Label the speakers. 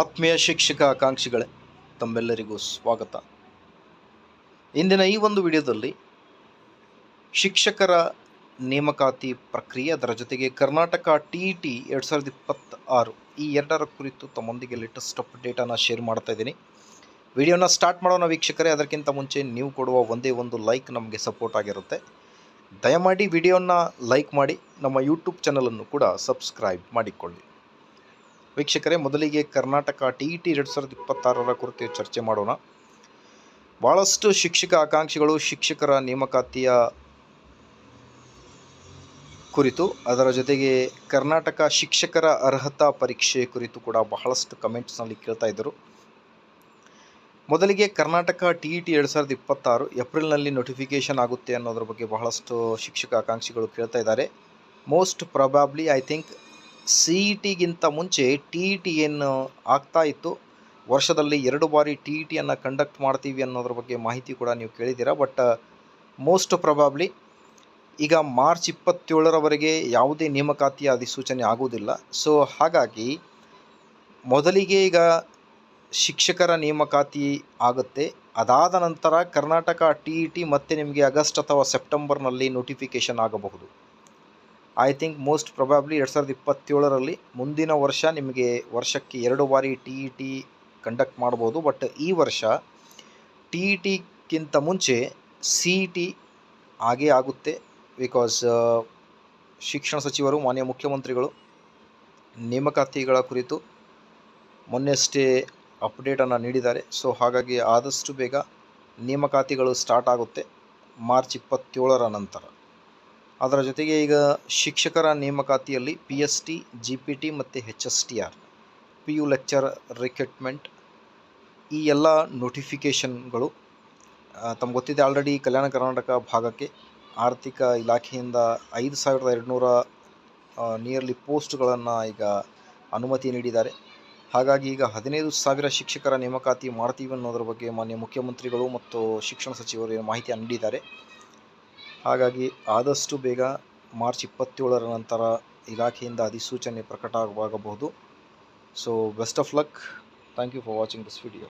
Speaker 1: ಆತ್ಮೀಯ ಶಿಕ್ಷಕ ಆಕಾಂಕ್ಷಿಗಳೇ, ತಮ್ಮೆಲ್ಲರಿಗೂ ಸ್ವಾಗತ. ಇಂದಿನ ಈ ಒಂದು ವಿಡಿಯೋದಲ್ಲಿ ಶಿಕ್ಷಕರ ನೇಮಕಾತಿ ಪ್ರಕ್ರಿಯೆ, ಅದರ ಜೊತೆಗೆ ಕರ್ನಾಟಕ TET 2026 ಈ ಎರಡರ ಕುರಿತು ತಮ್ಮೊಂದಿಗೆ ಲೇಟೆಸ್ಟ್ ಅಪ್ಡೇಟನ್ನು ಶೇರ್ ಮಾಡ್ತಾ ಇದ್ದೀನಿ. ವಿಡಿಯೋನ ಸ್ಟಾರ್ಟ್ ಮಾಡೋಣ ವೀಕ್ಷಕರೇ. ಅದಕ್ಕಿಂತ ಮುಂಚೆ ನೀವು ಕೊಡುವ ಒಂದೇ ಒಂದು ಲೈಕ್ ನಮಗೆ ಸಪೋರ್ಟ್ ಆಗಿರುತ್ತೆ. ದಯಮಾಡಿ ವಿಡಿಯೋನ ಲೈಕ್ ಮಾಡಿ, ನಮ್ಮ ಯೂಟ್ಯೂಬ್ ಚಾನಲನ್ನು ಕೂಡ ಸಬ್ಸ್ಕ್ರೈಬ್ ಮಾಡಿಕೊಳ್ಳಿ. ವೀಕ್ಷಕರೇ, ಮೊದಲಿಗೆ ಕರ್ನಾಟಕ TET 2026 ಕುರಿತು ಚರ್ಚೆ ಮಾಡೋಣ. ಭಾಳಷ್ಟು ಶಿಕ್ಷಕ ಆಕಾಂಕ್ಷಿಗಳು ಶಿಕ್ಷಕರ ನೇಮಕಾತಿಯ ಕುರಿತು, ಅದರ ಜೊತೆಗೆ ಕರ್ನಾಟಕ ಶಿಕ್ಷಕರ ಅರ್ಹತಾ ಪರೀಕ್ಷೆ ಕುರಿತು ಕೂಡ ಬಹಳಷ್ಟು ಕಮೆಂಟ್ಸ್ನಲ್ಲಿ ಕೇಳ್ತಾ ಇದ್ದರು. ಮೊದಲಿಗೆ ಕರ್ನಾಟಕ TET 2026 ಏಪ್ರಿಲ್ನಲ್ಲಿ ನೋಟಿಫಿಕೇಷನ್ ಆಗುತ್ತೆ ಅನ್ನೋದ್ರ ಬಗ್ಗೆ ಬಹಳಷ್ಟು ಶಿಕ್ಷಕ ಆಕಾಂಕ್ಷಿಗಳು ಕೇಳ್ತಾ ಇದ್ದಾರೆ. ಮೋಸ್ಟ್ ಪ್ರೊಬ್ಯಾಬ್ಲಿ ಐ ಥಿಂಕ್ CETಗಿಂತ ಮುಂಚೆ TET ಏನು ಆಗ್ತಾ ಇತ್ತು, ವರ್ಷದಲ್ಲಿ 2 ಬಾರಿ TETಯನ್ನು ಕಂಡಕ್ಟ್ ಮಾಡ್ತೀವಿ ಅನ್ನೋದ್ರ ಬಗ್ಗೆ ಮಾಹಿತಿ ಕೂಡ ನೀವು ಕೇಳಿದ್ದೀರಾ. ಬಟ್ ಮೋಸ್ಟ್ ಪ್ರೊಬ್ಯಾಬ್ಲಿ ಈಗ ಮಾರ್ಚ್ 27ರವರೆಗೆ ಯಾವುದೇ ನೇಮಕಾತಿಯ ಅಧಿಸೂಚನೆ ಆಗುವುದಿಲ್ಲ. ಸೊ ಹಾಗಾಗಿ ಮೊದಲಿಗೆ ಈಗ ಶಿಕ್ಷಕರ ನೇಮಕಾತಿ ಆಗುತ್ತೆ. ಅದಾದ ನಂತರ ಕರ್ನಾಟಕ TET ಮತ್ತೆ ನಿಮಗೆ ಆಗಸ್ಟ್ ಅಥವಾ ಸೆಪ್ಟೆಂಬರ್ನಲ್ಲಿ ನೋಟಿಫಿಕೇಷನ್ ಆಗಬಹುದು. ಐ ಥಿಂಕ್ ಮೋಸ್ಟ್ ಪ್ರೊಬ್ಯಾಬ್ಲಿ 2027ರಲ್ಲಿ ಮುಂದಿನ ವರ್ಷ ನಿಮಗೆ ವರ್ಷಕ್ಕೆ 2 ಬಾರಿ TET ಕಂಡಕ್ಟ್ ಮಾಡ್ಬೋದು. ಬಟ್ ಈ ವರ್ಷ TETಗಿಂತ ಮುಂಚೆ CET ಆಗೇ ಆಗುತ್ತೆ. ಬಿಕಾಸ್ ಶಿಕ್ಷಣ ಸಚಿವರು, ಮಾನ್ಯ ಮುಖ್ಯಮಂತ್ರಿಗಳು ನೇಮಕಾತಿಗಳ ಕುರಿತು ಮೊನ್ನೆಯಷ್ಟೇ ಅಪ್ಡೇಟನ್ನು ನೀಡಿದ್ದಾರೆ. ಸೊ ಹಾಗಾಗಿ ಆದಷ್ಟು ಬೇಗ ನೇಮಕಾತಿಗಳು ಸ್ಟಾರ್ಟ್ ಆಗುತ್ತೆ ಮಾರ್ಚ್ 27ರ ನಂತರ. ಅದರ ಜೊತೆಗೆ ಈಗ ಶಿಕ್ಷಕರ ನೇಮಕಾತಿಯಲ್ಲಿ PST, GPT ಮತ್ತು HSTR, PU ಲೆಕ್ಚರ್ ರಿಕ್ರೂಟ್ಮೆಂಟ್, ಈ ಎಲ್ಲ ನೋಟಿಫಿಕೇಷನ್ಗಳು ತಮ್ಗೆ ಗೊತ್ತಿದೆ. ಆಲ್ರೆಡಿ ಕಲ್ಯಾಣ ಕರ್ನಾಟಕ ಭಾಗಕ್ಕೆ ಆರ್ಥಿಕ ಇಲಾಖೆಯಿಂದ 5200 ನಿಯರ್ಲಿ ಪೋಸ್ಟ್ಗಳನ್ನು ಈಗ ಅನುಮತಿ ನೀಡಿದ್ದಾರೆ. ಹಾಗಾಗಿ ಈಗ 15,000 ಶಿಕ್ಷಕರ ನೇಮಕಾತಿ ಮಾಡ್ತೀವಿ ಅನ್ನೋದ್ರ ಬಗ್ಗೆ ಮಾನ್ಯ ಮುಖ್ಯಮಂತ್ರಿಗಳು ಮತ್ತು ಶಿಕ್ಷಣ ಸಚಿವರು ಮಾಹಿತಿಯನ್ನು ನೀಡಿದ್ದಾರೆ. ಹಾಗಾಗಿ ಆದಷ್ಟು ಬೇಗ ಮಾರ್ಚ್ 27ರ ನಂತರ ಇಲಾಖೆಯಿಂದ ಅಧಿಸೂಚನೆ ಪ್ರಕಟವಾಗಬಹುದು. So best of luck. Thank you for watching this video.